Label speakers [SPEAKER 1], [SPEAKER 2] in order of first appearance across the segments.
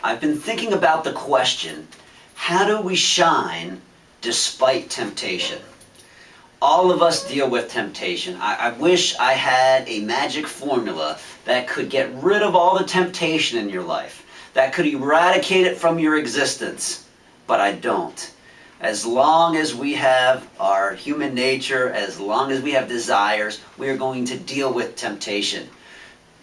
[SPEAKER 1] I've been thinking about the question, how do we shine despite temptation? All of us deal with temptation. I wish I had a magic formula that could get rid of all the temptation in your life, that could eradicate it from your existence, but I don't. As long as we have our human nature, as long as we have desires, we are going to deal with temptation.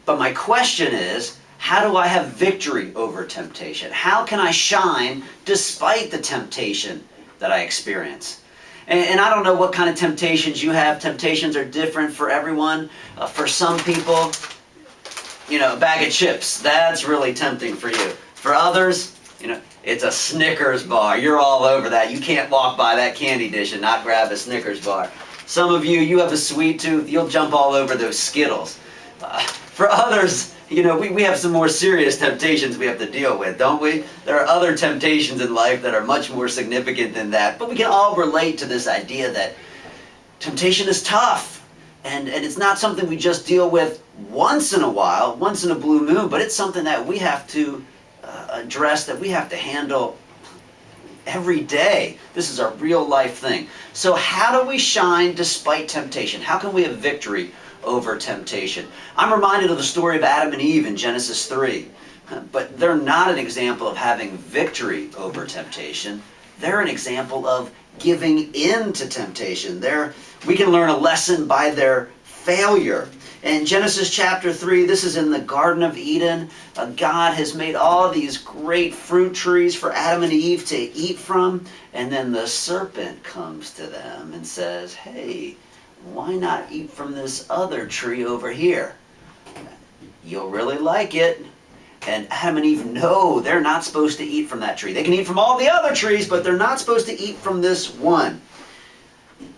[SPEAKER 1] But my question is, how do I have victory over temptation? How can I shine despite the temptation that I experience? And I don't know what kind of temptations you have. Temptations are different for everyone. For some people, a bag of chips, that's really tempting for you. For others, it's a Snickers bar. You're all over that. You can't walk by that candy dish and not grab a Snickers bar. Some of you have a sweet tooth. You'll jump all over those Skittles. For others, we have some more serious temptations we have to deal with, don't we? There are other temptations in life that are much more significant than that. But we can all relate to this idea that temptation is tough. And it's not something we just deal with once in a while, once in a blue moon, but it's something that we have to address, that we have to handle every day. This is a real life thing. So how do we shine despite temptation? How can we have victory over temptation? I'm reminded of the story of Adam and Eve in Genesis 3. But they're not an example of having victory over temptation. They're an example of giving in to temptation. We can learn a lesson by their failure. In Genesis chapter 3, this is in the Garden of Eden. God has made all these great fruit trees for Adam and Eve to eat from. And then the serpent comes to them and says, hey, why not eat from this other tree over here? You'll really like it. And Adam and Eve know they're not supposed to eat from that tree. They can eat from all the other trees, but they're not supposed to eat from this one.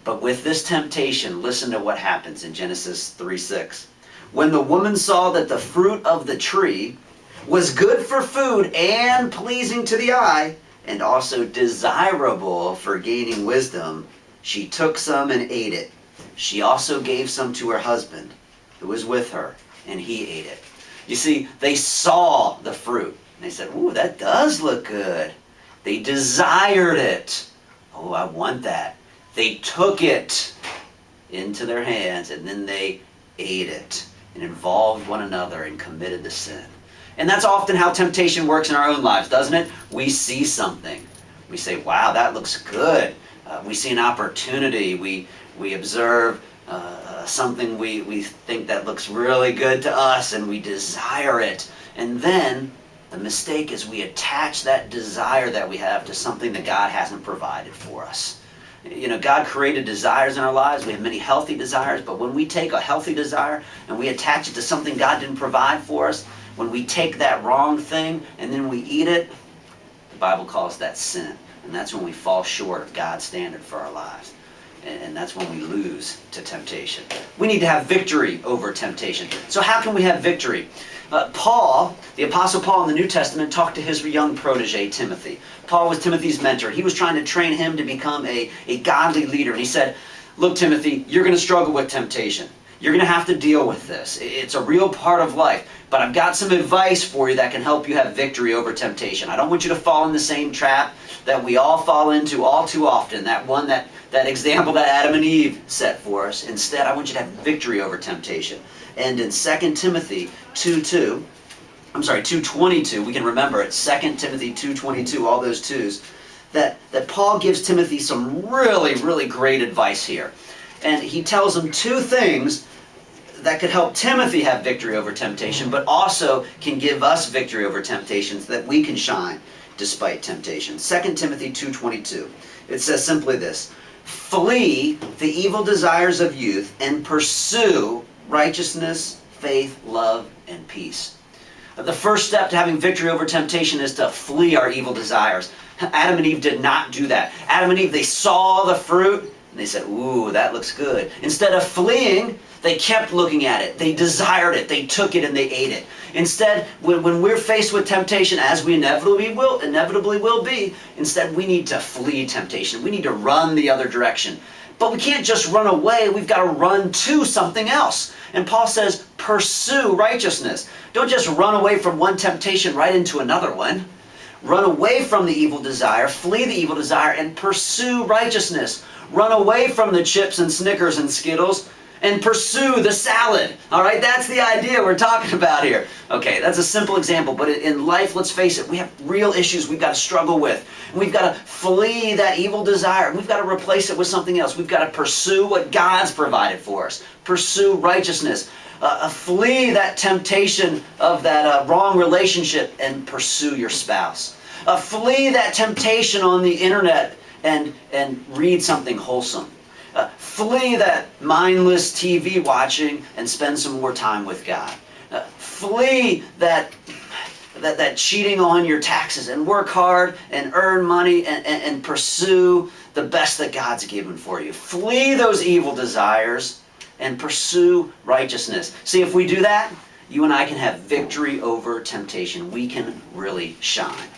[SPEAKER 1] But with this temptation, listen to what happens in Genesis 3:6. When the woman saw that the fruit of the tree was good for food and pleasing to the eye, and also desirable for gaining wisdom, she took some and ate it. She also gave some to her husband, who was with her, and he ate it. You see, they saw the fruit, and they said, ooh, that does look good. They desired it. Oh, I want that. They took it into their hands, and then they ate it, and involved one another and committed the sin. And that's often how temptation works in our own lives, doesn't it? We see something. We say, wow, that looks good. We see an opportunity. We observe something we think that looks really good to us, and we desire it. And then the mistake is we attach that desire that we have to something that God hasn't provided for us. God created desires in our lives. We have many healthy desires, but when we take a healthy desire and we attach it to something God didn't provide for us, when we take that wrong thing and then we eat it, the Bible calls that sin. And that's when we fall short of God's standard for our lives. And that's when we lose to temptation. We need to have victory over temptation. So how can we have victory? Paul, the Apostle Paul in the New Testament, talked to his young protege, Timothy. Paul was Timothy's mentor. He was trying to train him to become a godly leader. And he said, look, Timothy, you're going to struggle with temptation. You're going to have to deal with this. It's a real part of life. But I've got some advice for you that can help you have victory over temptation. I don't want you to fall in the same trap that we all fall into all too often. That example that Adam and Eve set for us. Instead, I want you to have victory over temptation. And in 2 Timothy 2:22, we can remember it, 2 Timothy 2:22, all those twos, that Paul gives Timothy some really, really great advice here. And he tells him two things that could help Timothy have victory over temptation, but also can give us victory over temptations that we can shine despite temptation. 2 Timothy 2:22. It says simply this: flee the evil desires of youth and pursue righteousness, faith, love, and peace. The first step to having victory over temptation is to flee our evil desires. Adam and Eve did not do that. Adam and Eve, they saw the fruit and they said, ooh, that looks good. Instead of fleeing, they kept looking at it. They desired it. They took it and they ate it. Instead, when we're faced with temptation, as we inevitably will be, instead we need to flee temptation. We need to run the other direction. But we can't just run away. We've got to run to something else. And Paul says, pursue righteousness. Don't just run away from one temptation right into another one. Run away from the evil desire, flee the evil desire, and pursue righteousness. Run away from the chips and Snickers and Skittles and pursue the salad. All right, that's the idea we're talking about here. Okay, that's a simple example, but in life, let's face it, we have real issues we've got to struggle with. And we've got to flee that evil desire. We've got to replace it with something else. We've got to pursue what God's provided for us. Pursue righteousness. Flee that temptation of that wrong relationship and pursue your spouse. Flee that temptation on the internet and read something wholesome. Flee that mindless TV watching and spend some more time with God. Flee that cheating on your taxes and work hard and earn money and pursue the best that God's given for you. Flee those evil desires and pursue righteousness. See, if we do that, you and I can have victory over temptation. We can really shine.